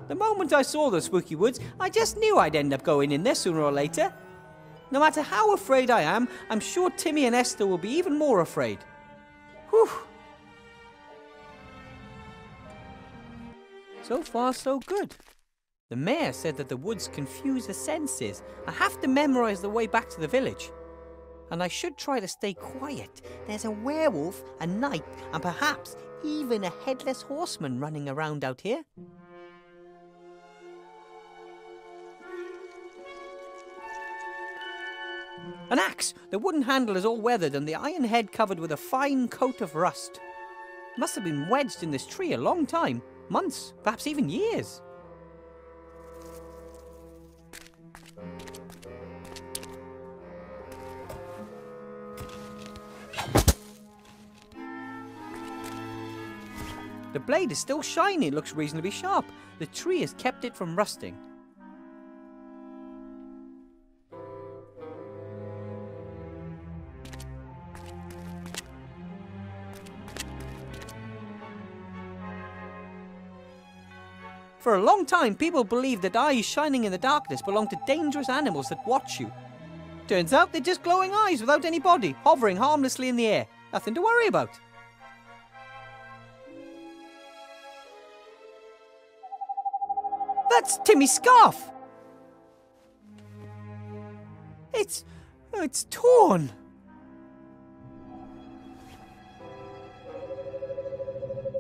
The moment I saw the spooky woods, I just knew I'd end up going in there sooner or later. No matter how afraid I am, I'm sure Timmy and Esther will be even more afraid. Whew. So far, so good. The mayor said that the woods confuse the senses. I have to memorize the way back to the village. And I should try to stay quiet. There's a werewolf, a knight, and perhaps even a headless horseman running around out here. An axe! The wooden handle is all weathered and the iron head covered with a fine coat of rust. It must have been wedged in this tree a long time. Months, perhaps even years. The blade is still shiny, it looks reasonably sharp. The tree has kept it from rusting. For a long time, people believed that eyes shining in the darkness belong to dangerous animals that watch you. Turns out they're just glowing eyes without any body, hovering harmlessly in the air. Nothing to worry about. That's Timmy's scarf! It's torn.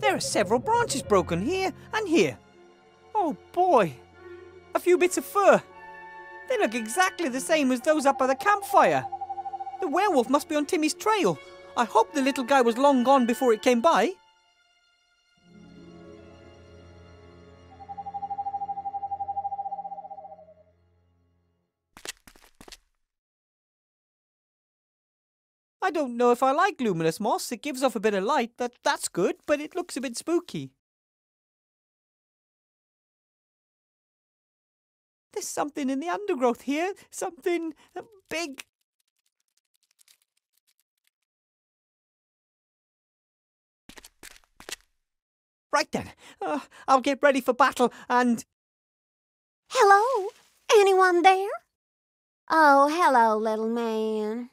There are several branches broken here and here. Oh boy, a few bits of fur. They look exactly the same as those up by the campfire. The werewolf must be on Timmy's trail. I hope the little guy was long gone before it came by. I don't know if I like luminous moss. It gives off a bit of light. That's good, but it looks a bit spooky. There's something in the undergrowth here. Something big. Right then. I'll get ready for battle and... Hello? Anyone there? Oh, hello, little man.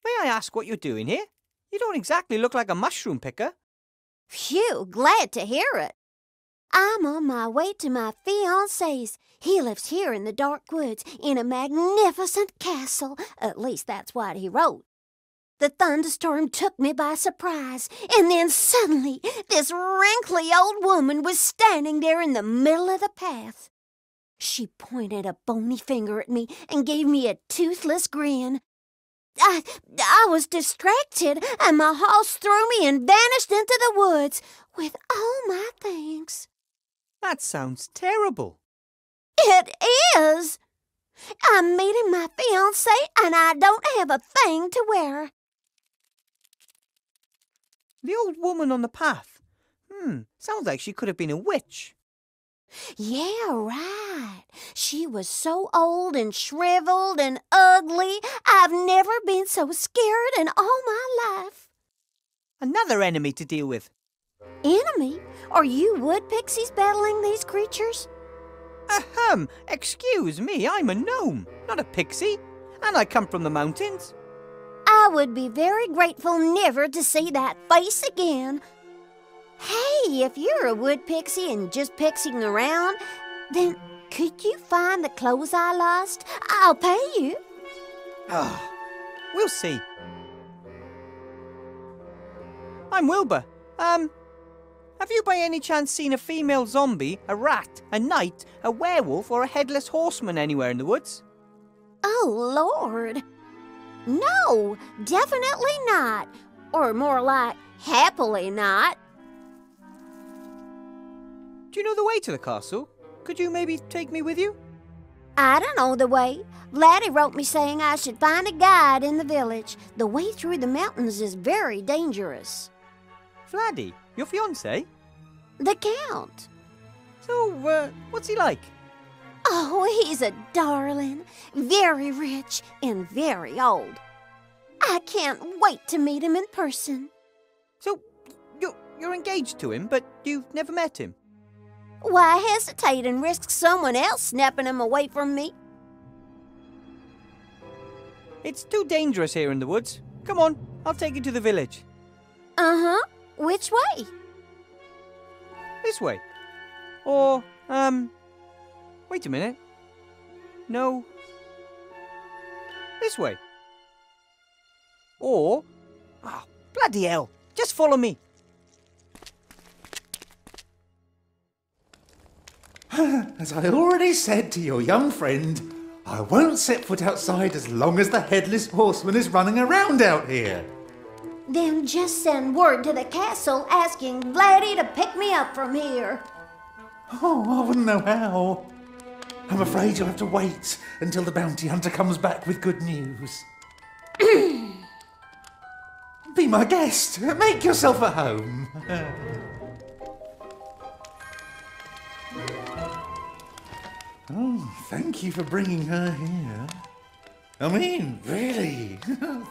May I ask what you're doing here? You don't exactly look like a mushroom picker. Phew, glad to hear it. I'm on my way to my fiancé's. He lives here in the dark woods in a magnificent castle. At least that's what he wrote. The thunderstorm took me by surprise, and then suddenly this wrinkly old woman was standing there in the middle of the path. She pointed a bony finger at me and gave me a toothless grin. I was distracted, and my horse threw me and vanished into the woods with all my things. That sounds terrible. It is. I'm meeting my fiancé, and I don't have a thing to wear. The old woman on the path. Sounds like she could have been a witch. Yeah, right. She was so old and shriveled and ugly. I've never been so scared in all my life. Another enemy to deal with. Enemy? Are you wood pixies battling these creatures? Ahem, excuse me, I'm a gnome, not a pixie. And I come from the mountains. I would be very grateful never to see that face again. Hey, if you're a wood pixie and just pixieing around, then could you find the clothes I lost? I'll pay you. We'll see. I'm Wilbur. Have you by any chance seen a female zombie, a rat, a knight, a werewolf, or a headless horseman anywhere in the woods? Oh, Lord. No, definitely not. Or more like, happily not. Do you know the way to the castle? Could you maybe take me with you? I don't know the way. Laddie wrote me saying I should find a guide in the village. The way through the mountains is very dangerous. Vladdy, your fiancé? The Count. So, what's he like? Oh, he's a darling. Very rich and very old. I can't wait to meet him in person. So, you're engaged to him, but you've never met him? Why hesitate and risk someone else snapping him away from me? It's too dangerous here in the woods. Come on, I'll take you to the village. Uh-huh. Which way? This way. Or, wait a minute. No. This way. Or, bloody hell, just follow me. As I already said to your young friend, I won't set foot outside as long as the Headless Horseman is running around out here. Then just send word to the castle asking Vladdy to pick me up from here. Oh, I wouldn't know how. I'm afraid you'll have to wait until the bounty hunter comes back with good news. Be my guest. Make yourself at home. Oh, thank you for bringing her here. I mean, really,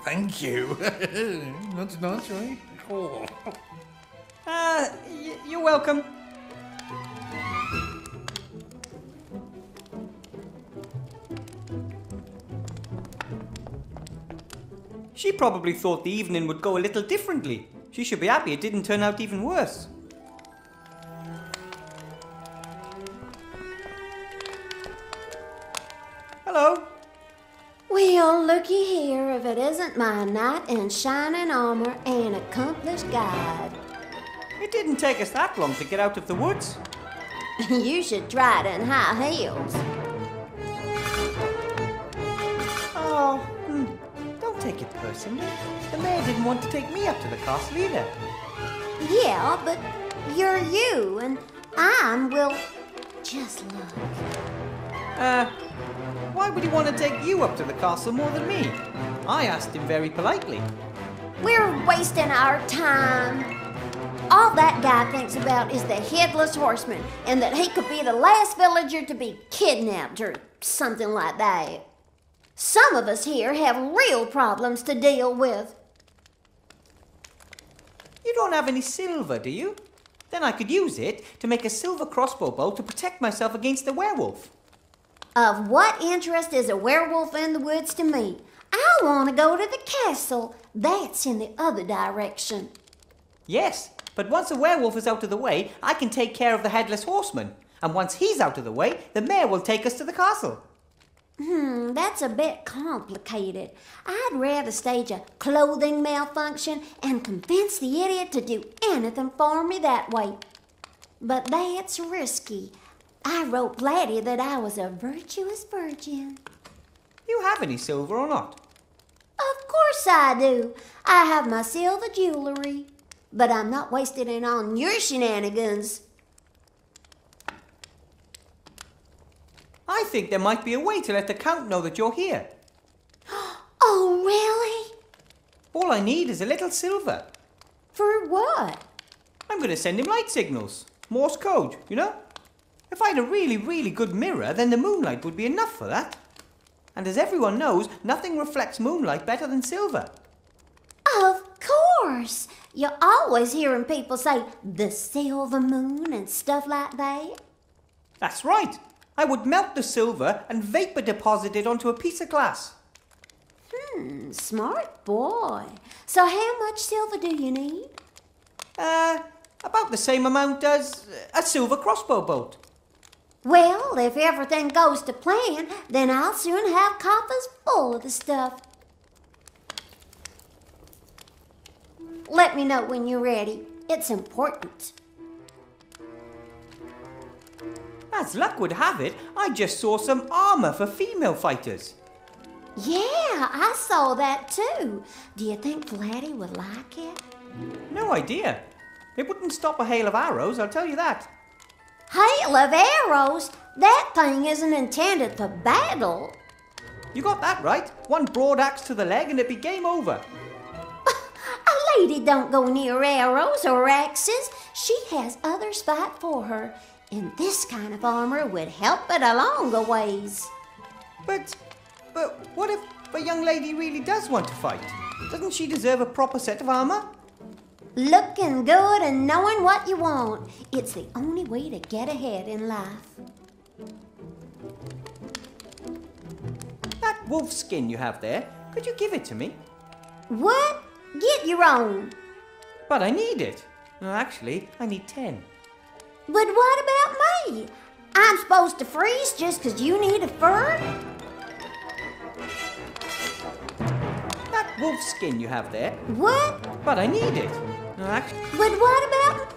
thank you. That's nice, right? Oh. You're welcome. She probably thought the evening would go a little differently. She should be happy it didn't turn out even worse. Hello. Well, looky here if it isn't my knight in shining armor and accomplished guide. It didn't take us that long to get out of the woods. You should try it in high heels. Oh, don't take it personally. The mayor didn't want to take me up to the castle either. Yeah, but you're you, and well, just look. Why would he want to take you up to the castle more than me? I asked him very politely. We're wasting our time. All that guy thinks about is the Headless Horseman, and that he could be the last villager to be kidnapped or something like that. Some of us here have real problems to deal with. You don't have any silver, do you? Then I could use it to make a silver crossbow bolt to protect myself against the werewolf. Of what interest is a werewolf in the woods to me? I want to go to the castle. That's in the other direction. Yes, but once the werewolf is out of the way, I can take care of the Headless Horseman. And once he's out of the way, the mayor will take us to the castle. That's a bit complicated. I'd rather stage a clothing malfunction and convince the idiot to do anything for me that way. But that's risky. I wrote Vladdy that I was a virtuous virgin. You have any silver or not? Of course I do. I have my silver jewelry. But I'm not wasting it on your shenanigans. I think there might be a way to let the Count know that you're here. Oh, really? All I need is a little silver. For what? I'm going to send him light signals. Morse code, you know? If I had a really, really good mirror, then the moonlight would be enough for that. And as everyone knows, nothing reflects moonlight better than silver. Of course! You're always hearing people say the silver moon and stuff like that. That's right. I would melt the silver and vapor deposit it onto a piece of glass. Smart boy. So how much silver do you need? About the same amount as a silver crossbow bolt. Well, if everything goes to plan, then I'll soon have coffers full of the stuff. Let me know when you're ready. It's important. As luck would have it, I just saw some armor for female fighters. Yeah, I saw that too. Do you think Vladdy would like it? No idea. It wouldn't stop a hail of arrows, I'll tell you that. Hail of arrows? That thing isn't intended for battle. You got that right. One broad axe to the leg and it'd be game over. A lady don't go near arrows or axes. She has others fight for her. And this kind of armor would help it along a ways. But what if a young lady really does want to fight, doesn't she deserve a proper set of armour? Looking good and knowing what you want. It's the only way to get ahead in life. That wolf skin you have there, could you give it to me? What? Get your own. But I need it. No, actually, I need 10. But what about me? I'm supposed to freeze just 'cause you need a fur? That wolf skin you have there, What? but I need it. No, actually, But what about...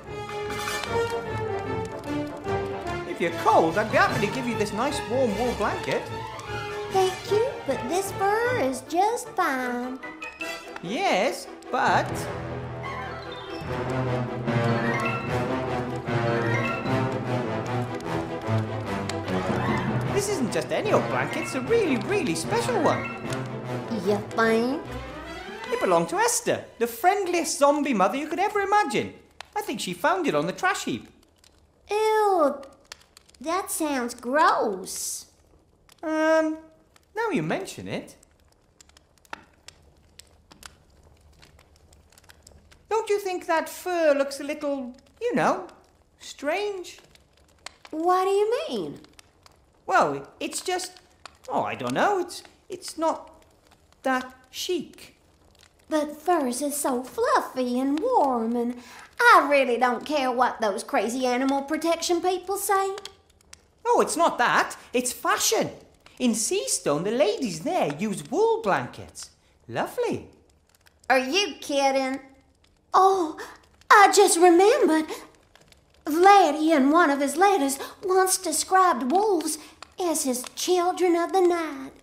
if you're cold, I'd be happy to give you this nice warm wool blanket. Thank you, but this fur is just fine. Yes, but... this isn't just any old blanket, it's a really, really special one. You think? It belonged to Esther, the friendliest zombie mother you could ever imagine. I think she found it on the trash heap. Ew, that sounds gross. Now you mention it. Don't you think that fur looks a little, you know, strange? What do you mean? Well, it's just, oh, I don't know, it's not that chic. But furs is so fluffy and warm, and I really don't care what those crazy animal protection people say. Oh, it's not that, it's fashion. In Seastone, the ladies there use wool blankets. Lovely. Are you kidding? Oh, I just remembered. Vladdy in one of his letters once described wolves as his children of the night.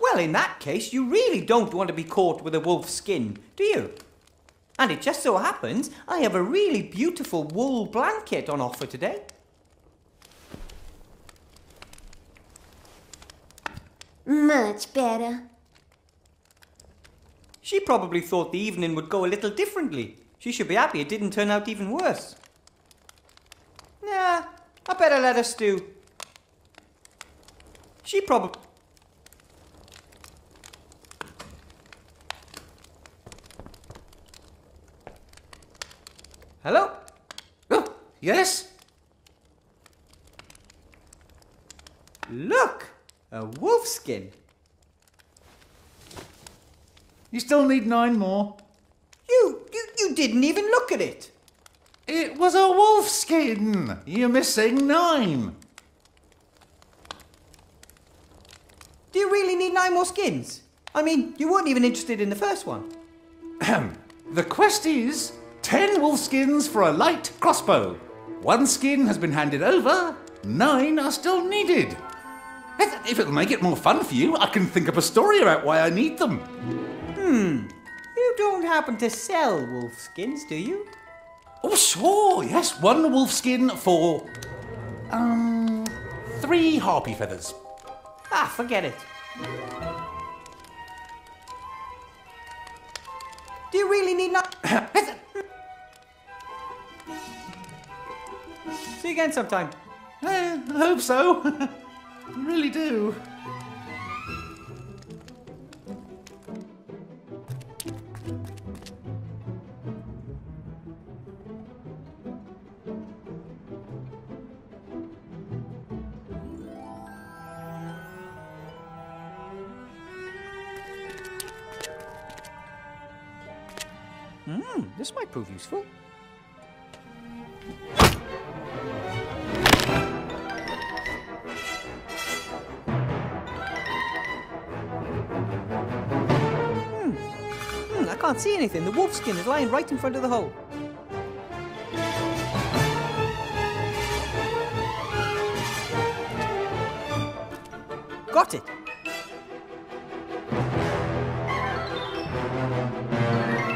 Well, in that case, you really don't want to be caught with a wolf skin, do you? And it just so happens I have a really beautiful wool blanket on offer today. Much better. She probably thought the evening would go a little differently. She should be happy it didn't turn out even worse. Nah, I better let her stew. She probably... Hello? Oh, yes? Look! A wolf skin. You still need 9 more. You didn't even look at it. It was a wolf skin. You're missing 9. Do you really need 9 more skins? I mean, you weren't even interested in the first one. The quest is 10 wolf skins for a light crossbow. 1 skin has been handed over. 9 are still needed. If it'll make it more fun for you, I can think up a story about why I need them. You don't happen to sell wolf skins, do you? Oh, sure, yes. 1 wolf skin for, 3 harpy feathers. Ah, forget it. Do you really need See you again sometime. I hope so. I really do. This might prove useful. I can't see anything. The wolf skin is lying right in front of the hole. Got it.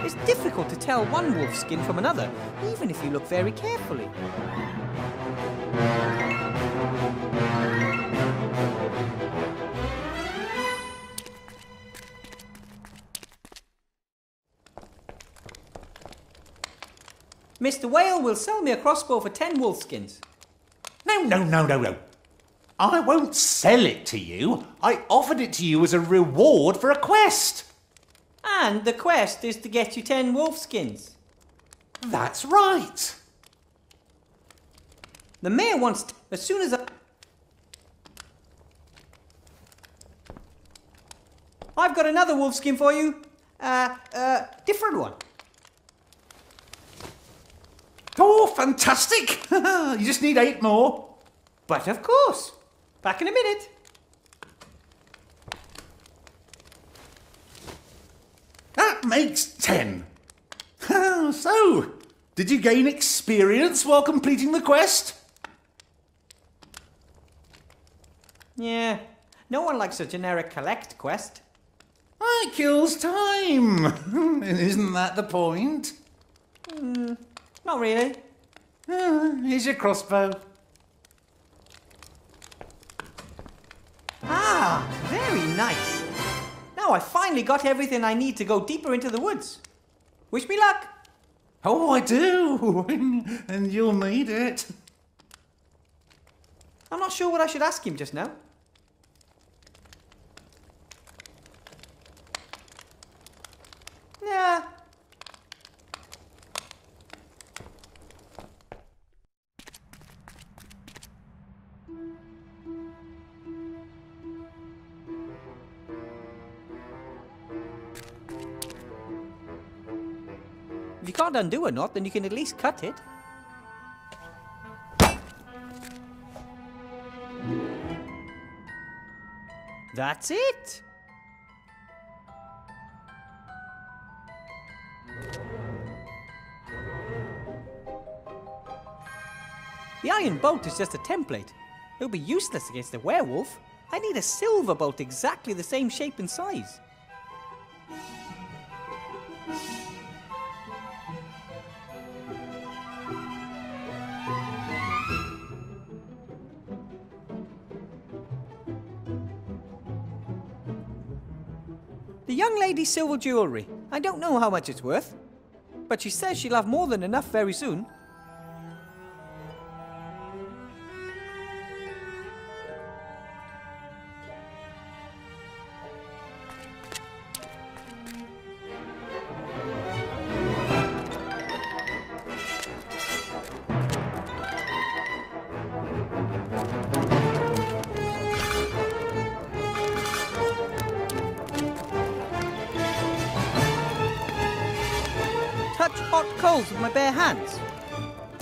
It's difficult to tell one wolf skin from another, even if you look very carefully. Mr. Whale will sell me a crossbow for 10 wolf skins. No. I won't sell it to you. I offered it to you as a reward for a quest. And the quest is to get you 10 wolf skins. That's right. The mayor wants as soon as I've got another wolf skin for you. Different one. Oh, fantastic. You just need 8 more. But of course. Back in a minute. That makes 10. So, did you gain experience while completing the quest? Yeah, no one likes a generic collect quest. It kills time. Isn't that the point? Not really. Here's your crossbow. Ah, very nice. Now I finally got everything I need to go deeper into the woods. Wish me luck. Oh, I do. And you'll need it. I'm not sure what I should ask him just now. Yeah. If you can't undo a knot, then you can at least cut it. That's it. The iron bolt is just a template. It'll be useless against a werewolf. I need a silver bolt exactly the same shape and size. The young lady's silver jewellery. I don't know how much it's worth, but she says she'll have more than enough very soon. Touch hot coals with my bare hands.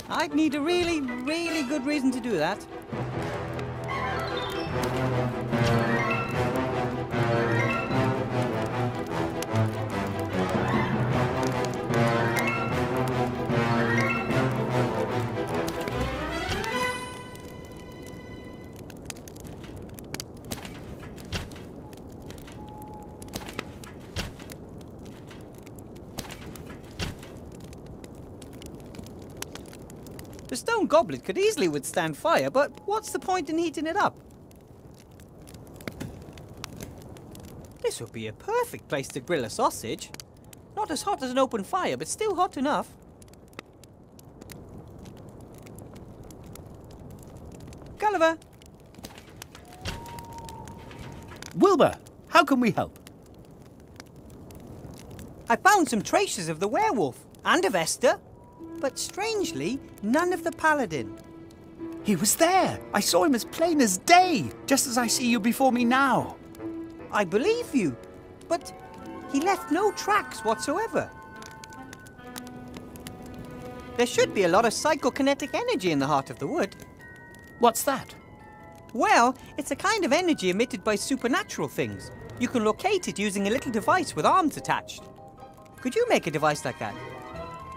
I'd need a really, really good reason to do that. The stone goblet could easily withstand fire, but what's the point in heating it up? This would be a perfect place to grill a sausage. Not as hot as an open fire, but still hot enough. Gulliver! Wilbur, how can we help? I found some traces of the werewolf and of Esther, but strangely, none of the paladin. He was there. I saw him as plain as day, just as I see you before me now. I believe you, but he left no tracks whatsoever. There should be a lot of psychokinetic energy in the heart of the wood. What's that? Well, it's a kind of energy emitted by supernatural things. You can locate it using a little device with arms attached. Could you make a device like that?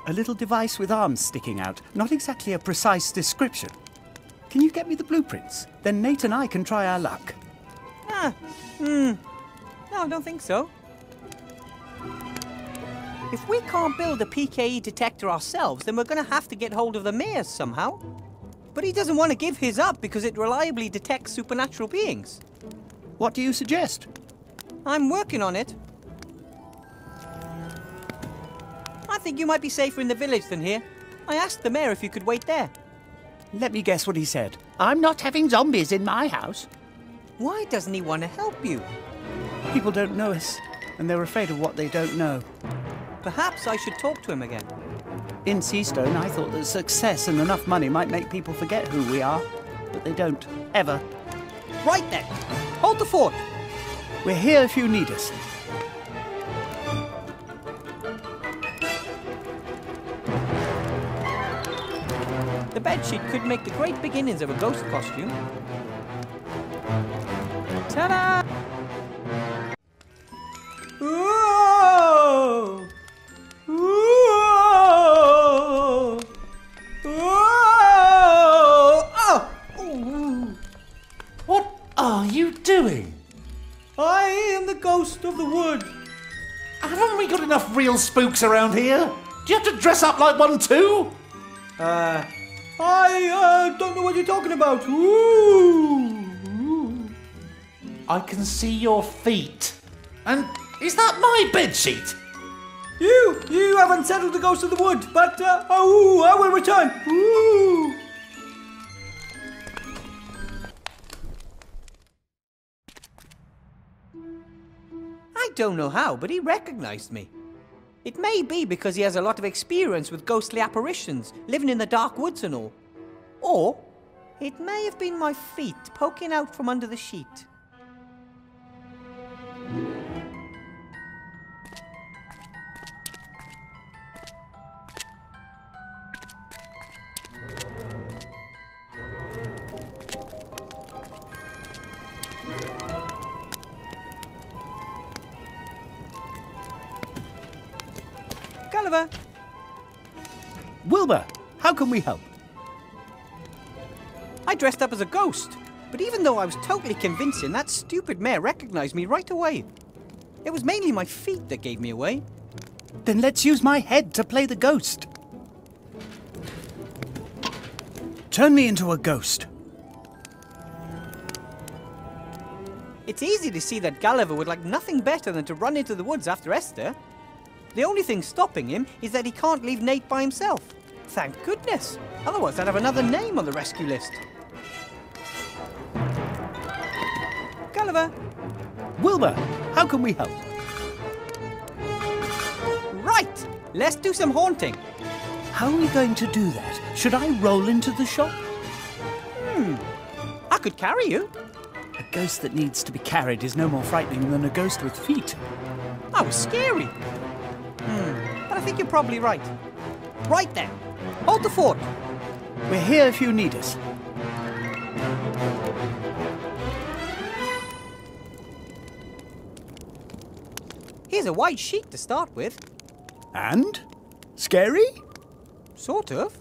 A little device with arms sticking out. Not exactly a precise description. Can you get me the blueprints? Then Nate and I can try our luck. No, I don't think so. If we can't build a PKE detector ourselves, then we're going to have to get hold of the mayor somehow. But he doesn't want to give his up because it reliably detects supernatural beings. What do you suggest? I'm working on it. I think you might be safer in the village than here. I asked the mayor if you could wait there. Let me guess what he said. I'm not having zombies in my house. Why doesn't he want to help you? People don't know us, and they're afraid of what they don't know. Perhaps I should talk to him again. In Seastone, I thought that success and enough money might make people forget who we are, but they don't, ever. Right then, hold the fort. We're here if you need us. The bedsheet could make the great beginnings of a ghost costume. Ta-da! Whoa! Whoa! Whoa! Oh! Ooh. What are you doing? I am the ghost of the wood. Haven't we got enough real spooks around here? Do you have to dress up like one too? I don't know what you're talking about. Ooh. I can see your feet. And is that my bedsheet? You haven't settled the ghost of the wood, but I will return. Ooh. I don't know how, but he recognized me. It may be because he has a lot of experience with ghostly apparitions, living in the dark woods and all. Or it may have been my feet poking out from under the sheet. Gulliver! Wilbur, how can we help? I dressed up as a ghost, but even though I was totally convincing, that stupid mare recognized me right away. It was mainly my feet that gave me away. Then let's use my head to play the ghost. Turn me into a ghost. It's easy to see that Gulliver would like nothing better than to run into the woods after Esther. The only thing stopping him is that he can't leave Nate by himself. Thank goodness. Otherwise, I'd have another name on the rescue list. Gulliver! Wilbur, how can we help? Right! Let's do some haunting. How are we going to do that? Should I roll into the shop? I could carry you. A ghost that needs to be carried is no more frightening than a ghost with feet. I was scary. But I think you're probably right. Right then. Hold the fort. We're here if you need us. Here's a white sheet to start with. And? Scary? Sort of.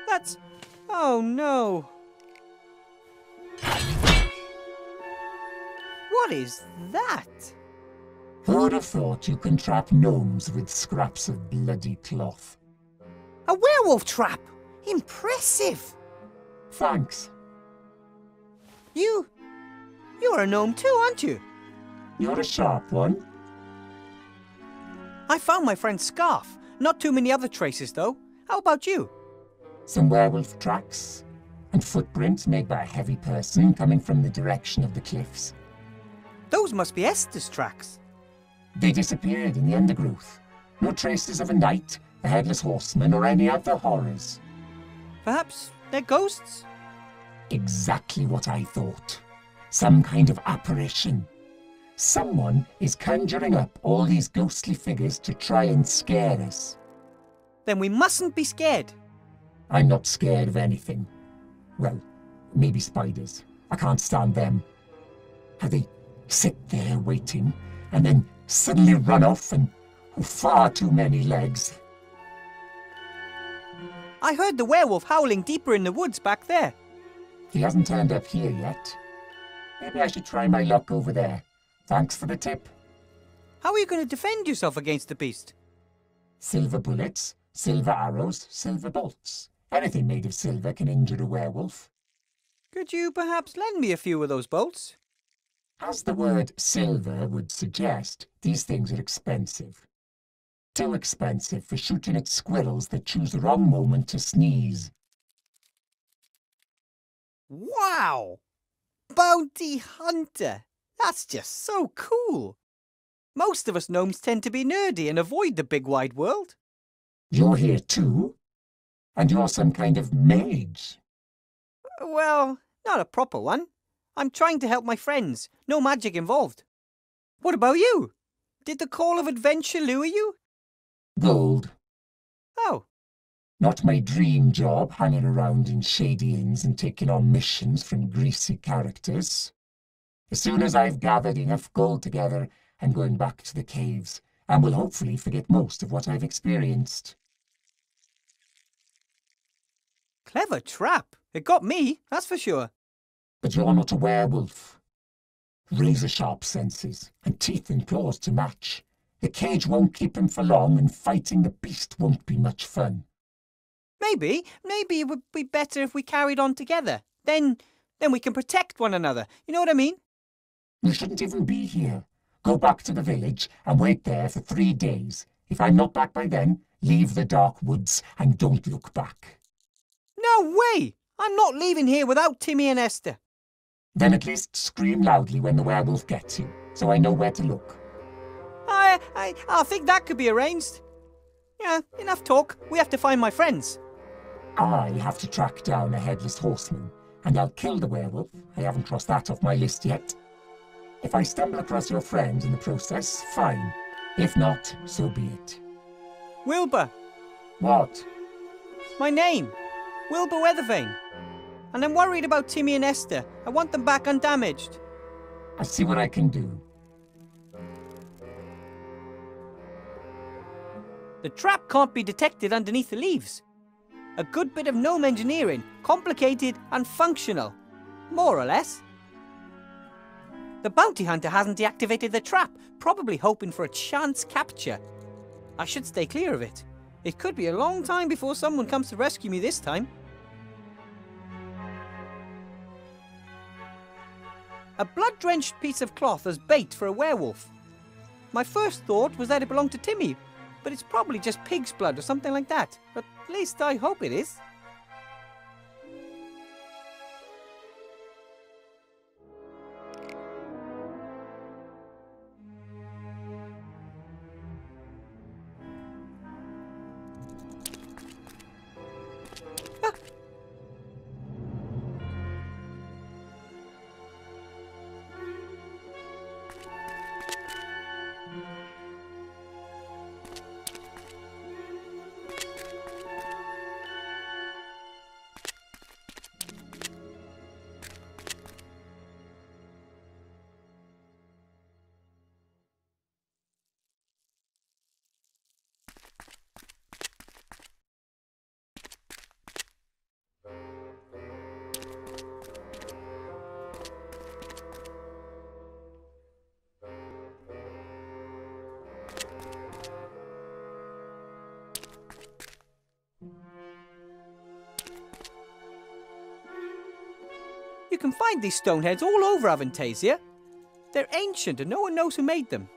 That's... Oh no. What is that? Who'd have thought you can trap gnomes with scraps of bloody cloth? A werewolf trap! Impressive! Thanks. You're a gnome too, aren't you? You're a sharp one. I found my friend's scarf. Not too many other traces, though. How about you? Some werewolf tracks, and footprints made by a heavy person coming from the direction of the cliffs. Those must be Esther's tracks. They disappeared in the undergrowth. No traces of a knight, a headless horseman, or any other horrors. Perhaps they're ghosts? Exactly what I thought. Some kind of apparition. Someone is conjuring up all these ghostly figures to try and scare us. Then we mustn't be scared. I'm not scared of anything. Well, maybe spiders. I can't stand them. How they sit there waiting, and then suddenly run off, and far too many legs. I heard the werewolf howling deeper in the woods back there. He hasn't turned up here yet. Maybe I should try my luck over there. Thanks for the tip. How are you going to defend yourself against the beast? Silver bullets, silver arrows, silver bolts. Anything made of silver can injure a werewolf. Could you perhaps lend me a few of those bolts? As the word silver would suggest, these things are expensive. Too expensive for shooting at squirrels that choose the wrong moment to sneeze. Wow! Bounty hunter! That's just so cool! Most of us gnomes tend to be nerdy and avoid the big wide world. You're here too? And you're some kind of mage? Well, not a proper one. I'm trying to help my friends. No magic involved. What about you? Did the call of adventure lure you? Gold. Oh, Not my dream job, hanging around in shady inns and taking on missions from greasy characters. As soon as I've gathered enough gold together, I'm going back to the caves, and will hopefully forget most of what I've experienced. clever trap. It got me, that's for sure. But you're not a werewolf. Razor-sharp senses, and teeth and claws to match. The cage won't keep him for long, and fighting the beast won't be much fun. Maybe it would be better if we carried on together. Then we can protect one another. You know what I mean? You shouldn't even be here. Go back to the village and wait there for 3 days. If I'm not back by then, leave the dark woods and don't look back. No way! I'm not leaving here without Timmy and Esther. Then at least scream loudly when the werewolf gets you, so I know where to look. I think that could be arranged. Yeah, enough talk. We have to find my friends. I have to track down a headless horseman, and I'll kill the werewolf. I haven't crossed that off my list yet. If I stumble across your friends in the process, fine. If not, so be it. Wilbur, What? my name. Wilbur Weathervane. And I'm worried about Timmy and Esther. I want them back undamaged. I'll see what I can do. The trap can't be detected underneath the leaves. A good bit of gnome engineering, complicated and functional. More or less. The bounty hunter hasn't deactivated the trap, probably hoping for a chance capture. I should stay clear of it. It could be a long time before someone comes to rescue me this time. A blood-drenched piece of cloth as bait for a werewolf. My first thought was that it belonged to Timmy, but it's probably just pig's blood or something like that. At least I hope it is. You can find these stone heads all over Avantasia. They're ancient and no one knows who made them.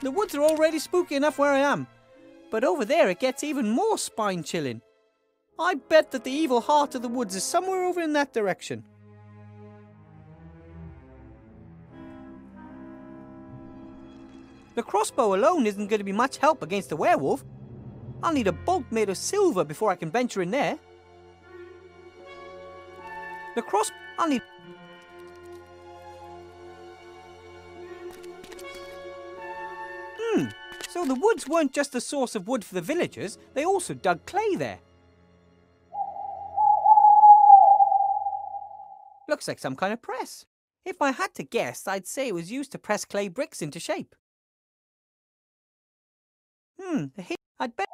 The woods are already spooky enough where I am. But over there it gets even more spine-chilling. I bet that the evil heart of the woods is somewhere over in that direction. The crossbow alone isn't going to be much help against the werewolf. I'll need a bolt made of silver before I can venture in there. I'll need... So the woods weren't just a source of wood for the villagers, they also dug clay there. Looks like some kind of press. If I had to guess, I'd say it was used to press clay bricks into shape. I'd bet...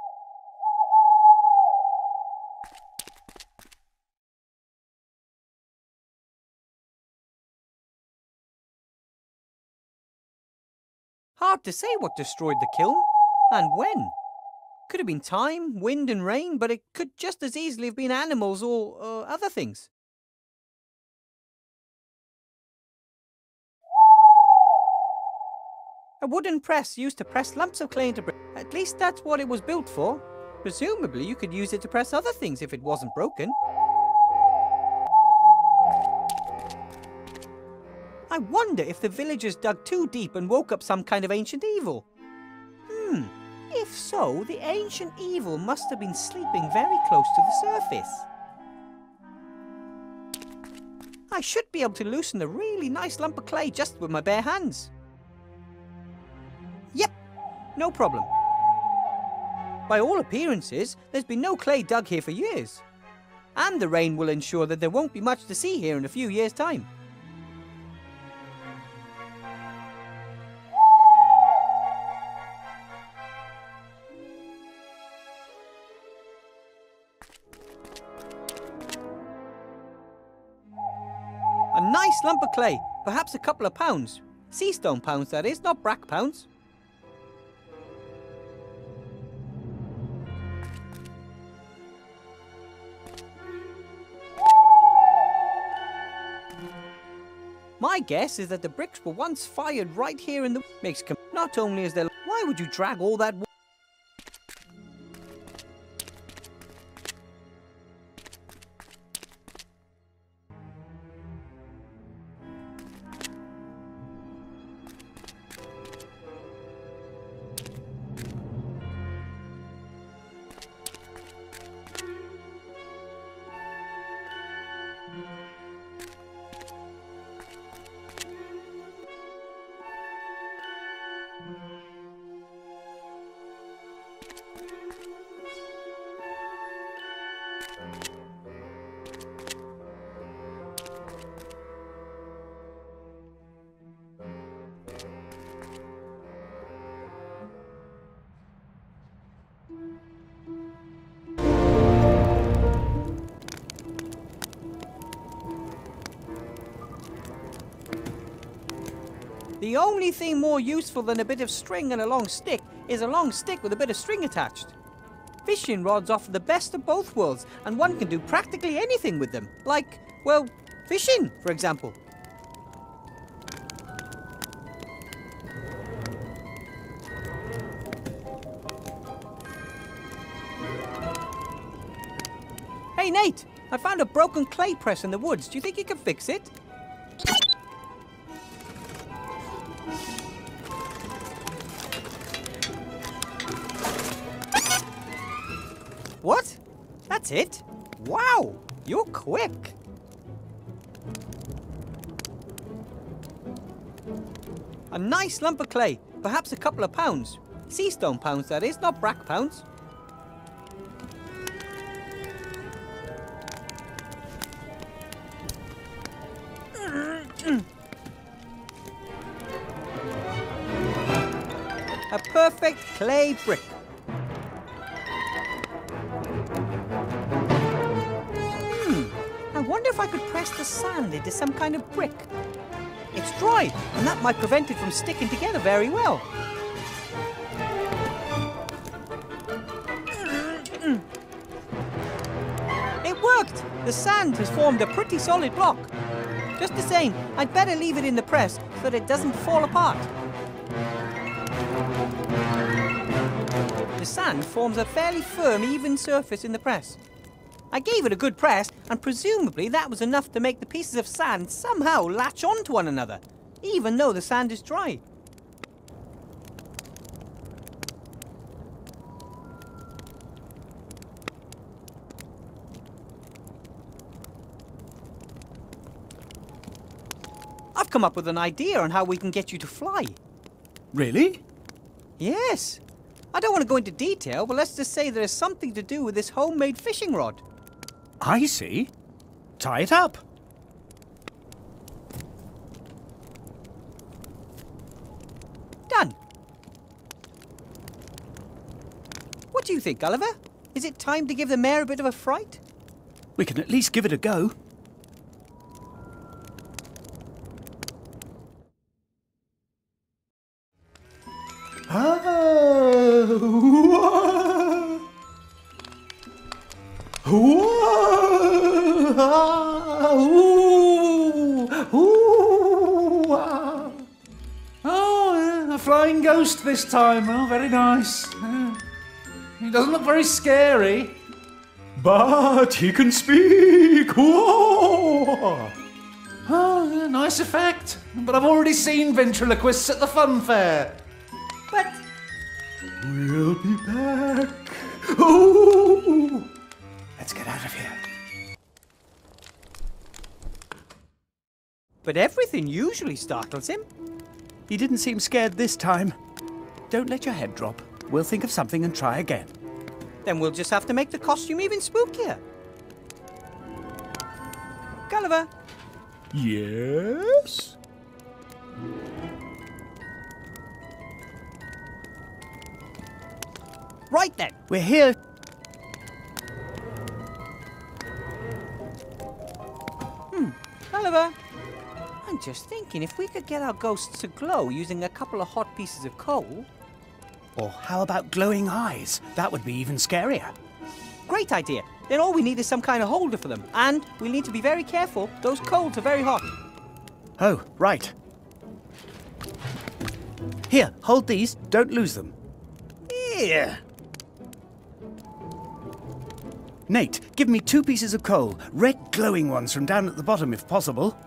Hard to say what destroyed the kiln, and when. Could have been time, wind and rain, but it could just as easily have been animals or other things. A wooden press used to press lumps of clay into brick. At least that's what it was built for. Presumably you could use it to press other things if it wasn't broken. I wonder if the villagers dug too deep and woke up some kind of ancient evil. If so, the ancient evil must have been sleeping very close to the surface. I should be able to loosen a really nice lump of clay just with my bare hands. Yep, no problem. By all appearances, there's been no clay dug here for years. And the rain will ensure that there won't be much to see here in a few years' time. A nice lump of clay, perhaps a couple of pounds. Sea stone pounds, that is, not brack pounds. My guess is that the bricks were once fired right here in the... Not only is there... Why would you drag all that... The only thing more useful than a bit of string and a long stick is a long stick with a bit of string attached. Fishing rods offer the best of both worlds, and one can do practically anything with them. Like, well, fishing, for example. Hey, Nate! I found a broken clay press in the woods. Do you think you can fix it? What? That's it? Wow! You're quick! A nice lump of clay, perhaps a couple of pounds. Sea stone pounds, that is, not brack pounds. A perfect clay brick. I wonder if I could press the sand into some kind of brick. It's dry, and that might prevent it from sticking together very well. It worked! The sand has formed a pretty solid block. Just the same, I'd better leave it in the press so that it doesn't fall apart. The sand forms a fairly firm, even surface in the press. I gave it a good press, and presumably that was enough to make the pieces of sand somehow latch onto one another, even though the sand is dry. I've come up with an idea on how we can get you to fly. Really? Yes. I don't want to go into detail, but let's just say there is something to do with this homemade fishing rod. I see. Tie it up. Done. What do you think, Gulliver? Is it time to give the mare a bit of a fright? We can at least give it a go. Oh, a flying ghost this time. Oh, very nice. He doesn't look very scary. But he can speak. Oh, nice effect. But I've already seen ventriloquists at the fun fair. But We'll be back. Oh! Let's get out of here. everything usually startles him. He didn't seem scared this time. Don't let your head drop. We'll think of something and try again. Then we'll just have to make the costume even spookier. Gulliver. Yes? Right then. We're here. Gulliver. I'm just thinking if we could get our ghosts to glow using a couple of hot pieces of coal. Or how about glowing eyes? That would be even scarier. Great idea. Then all we need is some kind of holder for them. And we'll need to be very careful. Those coals are very hot. Oh, right. Here, hold these. Don't lose them. Here. Nate, give me 2 pieces of coal. Red glowing ones from down at the bottom, if possible.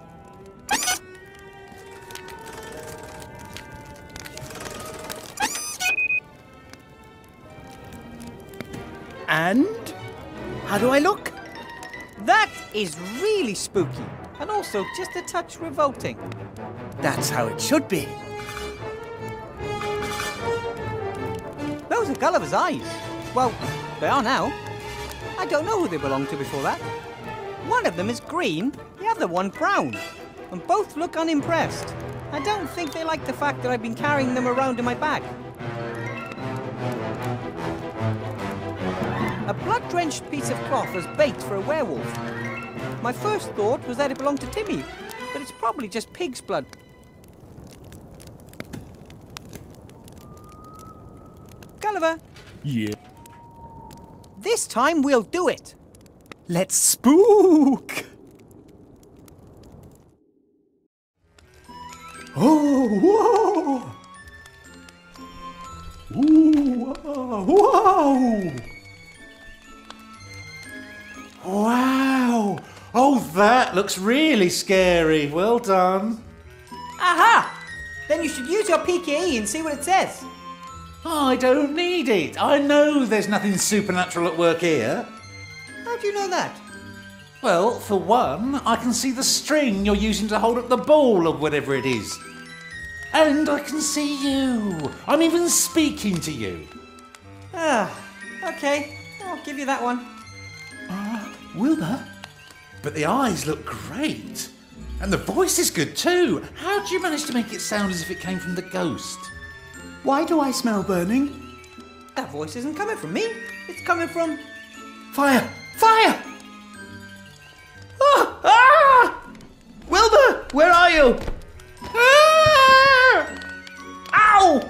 And? How do I look? That is really spooky. And also just a touch revolting. That's how it should be. Those are Gulliver's eyes. Well, they are now. I don't know who they belonged to before that. One of them is green, the other one brown. And both look unimpressed. I don't think they like the fact that I've been carrying them around in my bag. A blood-drenched piece of cloth as bait for a werewolf. My first thought was that it belonged to Timmy, but it's probably just pig's blood. Gulliver, Yeah. this time we'll do it. Let's spook! Oh, whoa! Ooh, whoa! Wow! Oh, that looks really scary. Well done. Aha! Then you should use your PKE and see what it says. I don't need it. I know there's nothing supernatural at work here. How do you know that? Well, for one, I can see the string you're using to hold up the ball or whatever it is. And I can see you. I'm even speaking to you. Okay. I'll give you that one. Wilbur? But the eyes look great. And the voice is good too. How did you manage to make it sound as if it came from the ghost? Why do I smell burning? That voice isn't coming from me. It's coming from... Fire! Fire! Ah! Ah! Wilbur, where are you? Ah! Ow!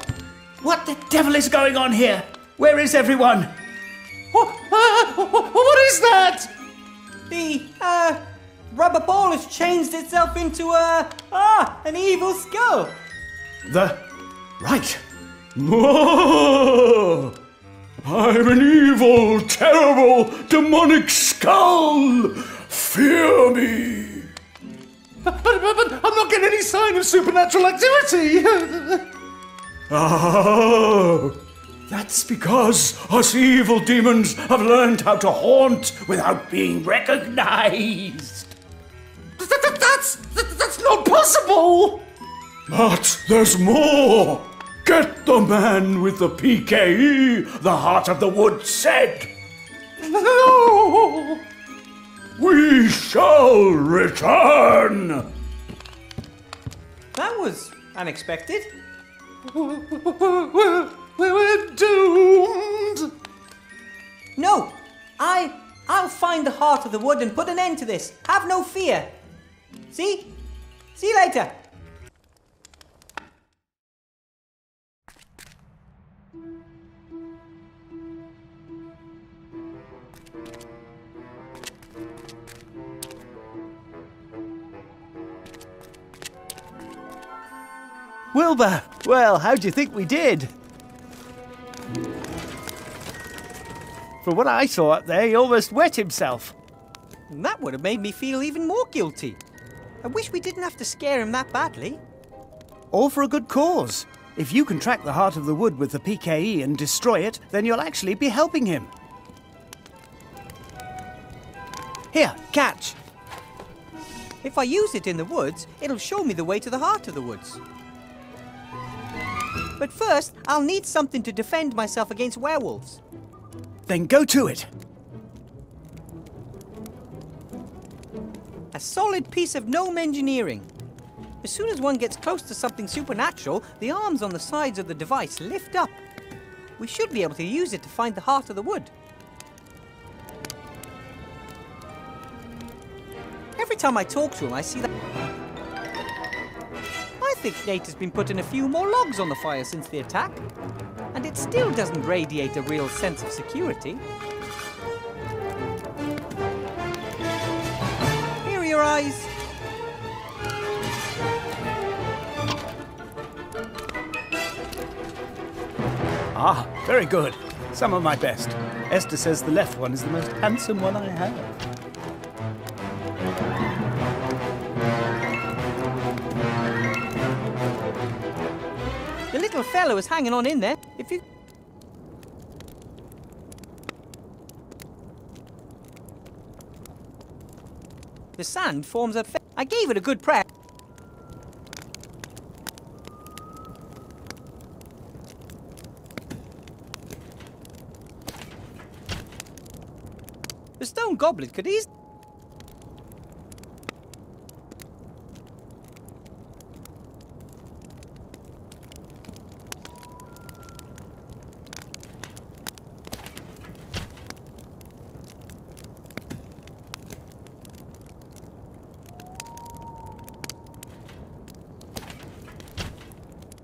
What the devil is going on here? Where is everyone? What is that? The, rubber ball has changed itself into an evil skull. Right. I'm an evil, terrible, demonic skull! Fear me! But I'm not getting any sign of supernatural activity! Oh, that's because us evil demons have learned how to haunt without being recognized. That's not possible! But there's more! Get the man with the PKE, the Heart of the Wood said! No! We shall return! That was unexpected. We're doomed! No! I'll find the heart of the wood and put an end to this. Have no fear. See? See you later. Wilbur, well, how do you think we did? From what I saw up there, he almost wet himself. And that would have made me feel even more guilty. I wish we didn't have to scare him that badly. All for a good cause. If you can track the Heart of the Wood with the PKE and destroy it, then you'll actually be helping him. Here, catch. If I use it in the woods, it'll show me the way to the heart of the woods. But first, I'll need something to defend myself against werewolves. Then go to it. A solid piece of gnome engineering. As soon as one gets close to something supernatural, the arms on the sides of the device lift up. We should be able to use it to find the heart of the wood. Every time I talk to him, I see that... I think Nate has been putting a few more logs on the fire since the attack. And it still doesn't radiate a real sense of security. Here are your eyes. Ah, very good. Some of my best. Esther says the left one is the most handsome one I have. The little fellow is hanging on in there. If you... The sand forms a... I gave it a good press. The stone goblet could easily...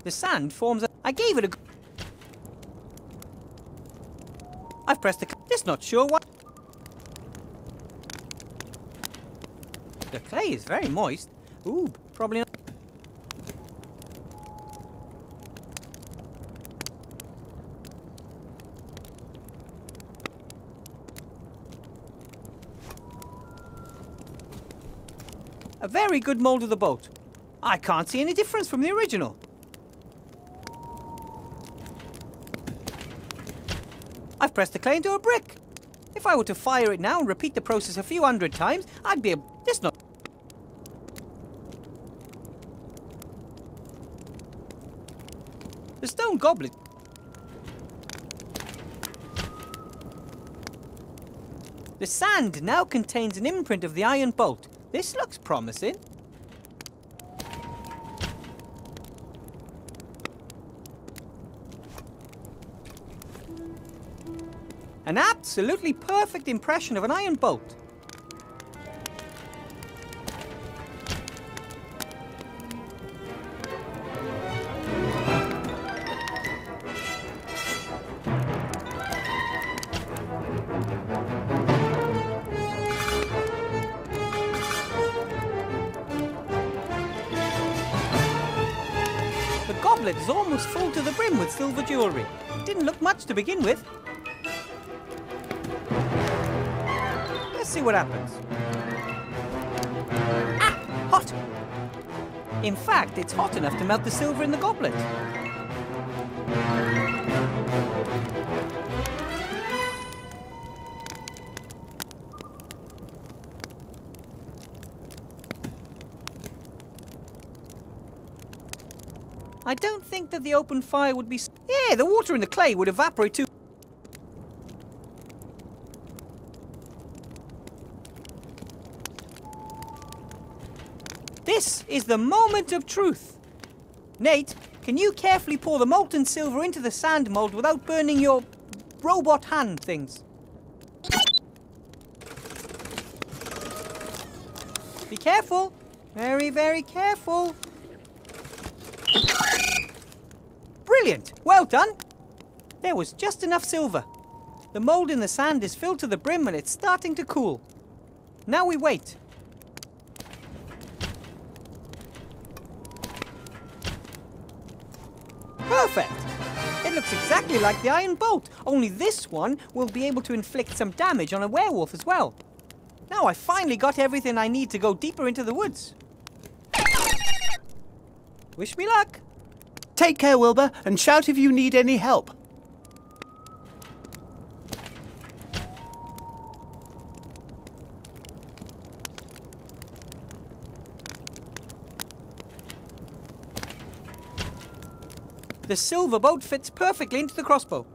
The sand forms a... I gave it a... I've pressed the... Just not sure what... The clay is very moist. Ooh, probably not... A very good mold of the boat. I can't see any difference from the original. I've pressed the clay into a brick. If I were to fire it now and repeat the process a few hundred times, I'd be able... Just not... The stone goblet... The sand now contains an imprint of the iron bolt. This looks promising. An absolutely perfect impression of an iron bolt. goblet is almost full to the brim with silver jewellery. Didn't look much to begin with. Let's see what happens. Ah! Hot! In fact, it's hot enough to melt the silver in the goblet. I don't think that the open fire would be... Yeah, the water in the clay would evaporate too. This is the moment of truth. Nate, can you carefully pour the molten silver into the sand mold without burning your robot hand things? Be careful. Very, very careful. Brilliant! Well done! There was just enough silver. The mold in the sand is filled to the brim and it's starting to cool. Now we wait. Perfect! It looks exactly like the iron bolt, only this one will be able to inflict some damage on a werewolf as well. Now I finally got everything I need to go deeper into the woods. Wish me luck! Take care, Wilbur, and shout if you need any help. The silver bolt fits perfectly into the crossbow.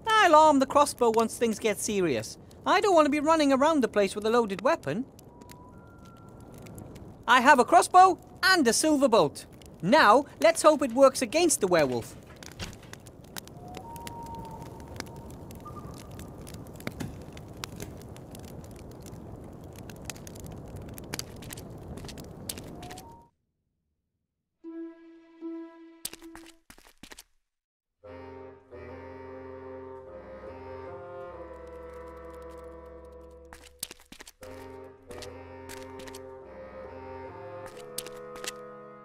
I'll arm the crossbow once things get serious. I don't want to be running around the place with a loaded weapon. I have a crossbow and a silver bolt. Now, let's hope it works against the werewolf.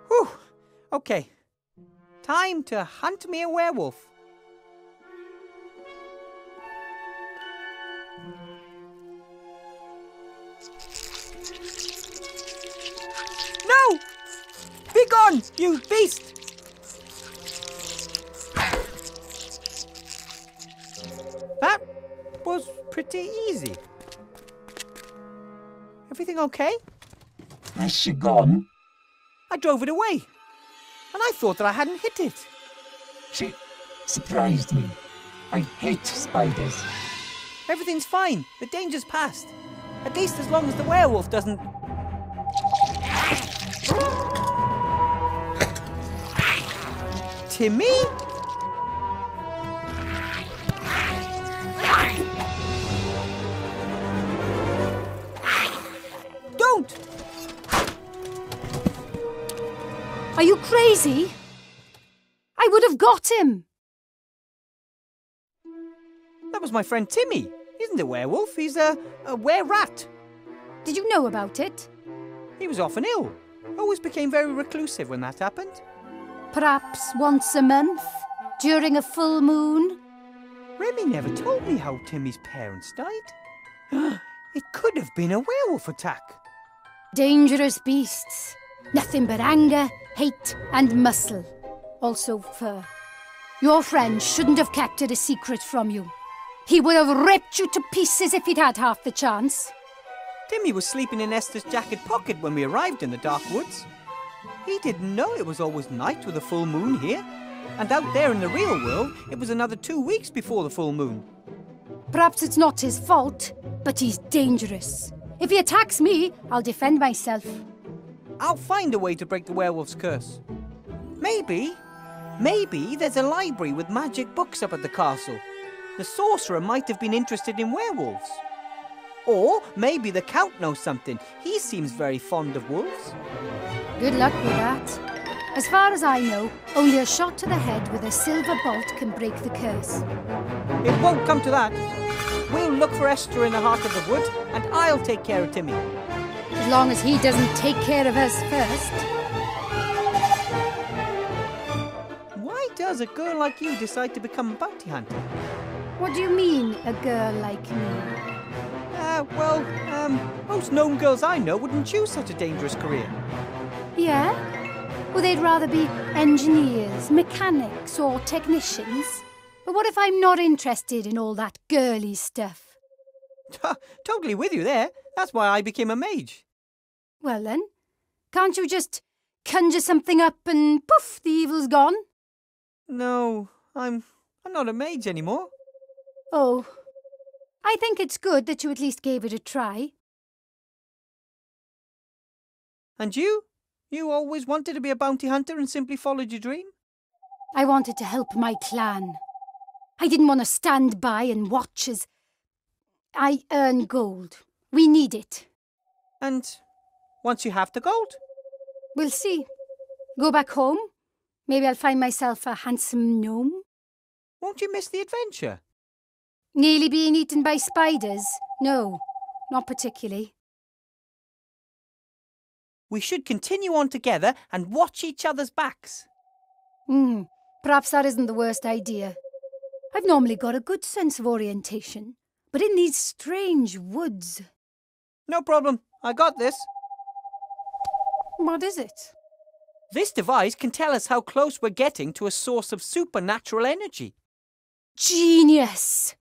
Whew. Okay. Time to hunt me a werewolf. No! Begone, you beast! That was pretty easy. Everything okay? Has she gone? I drove it away, and I thought that I hadn't hit it. She surprised me. I hate spiders. Everything's fine. The danger's past. At least as long as the werewolf doesn't... Timmy? Don't! Are you crazy? I would have got him. That was my friend Timmy. He isn't a werewolf, he's a were-rat. Did you know about it? He was often ill. Always became very reclusive when that happened. Perhaps once a month, during a full moon? Remy never told me how Timmy's parents died. It could have been a werewolf attack. Dangerous beasts. Nothing but anger, hate and muscle. Also fur. Your friend shouldn't have kept it a secret from you. He would have ripped you to pieces if he'd had half the chance. Timmy was sleeping in Esther's jacket pocket when we arrived in the dark woods. He didn't know it was always night with a full moon here. And out there in the real world, it was another 2 weeks before the full moon. Perhaps it's not his fault, but he's dangerous. If he attacks me, I'll defend myself. I'll find a way to break the werewolf's curse. Maybe there's a library with magic books up at the castle. The sorcerer might have been interested in werewolves. Or maybe the Count knows something. He seems very fond of wolves. Good luck with that. As far as I know, only a shot to the head with a silver bolt can break the curse. It won't come to that. We'll look for Esther in the heart of the wood, and I'll take care of Timmy. As long as he doesn't take care of us first. does a girl like you decide to become a bounty hunter? What do you mean, a girl like me? Most gnome girls I know wouldn't choose such a dangerous career. Yeah? Well, they'd rather be engineers, mechanics, or technicians. But what if I'm not interested in all that girly stuff? Totally with you there. That's why I became a mage. Well then, can't you just conjure something up and poof, the evil's gone? No, I'm not a mage anymore. Oh, I think it's good that you at least gave it a try. And you? You always wanted to be a bounty hunter and simply followed your dream? I wanted to help my clan. I didn't want to stand by and watch as I earn gold. We need it. And once you have the gold? We'll see. Go back home. Maybe I'll find myself a handsome gnome. Won't you miss the adventure? Nearly being eaten by spiders? No, not particularly. We should continue on together and watch each other's backs. Perhaps that isn't the worst idea. I've normally got a good sense of orientation, but in these strange woods... No problem. I got this. What is it? This device can tell us how close we're getting to a source of supernatural energy. Genius!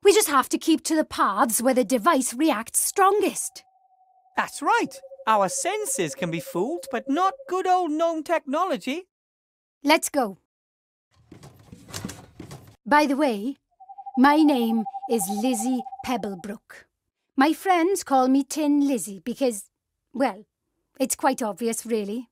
We just have to keep to the paths where the device reacts strongest. That's right. Our senses can be fooled, but not good old gnome technology. Let's go. By the way, my name is Lizzie Pebblebrook. My friends call me Tin Lizzie because, well, it's quite obvious, really.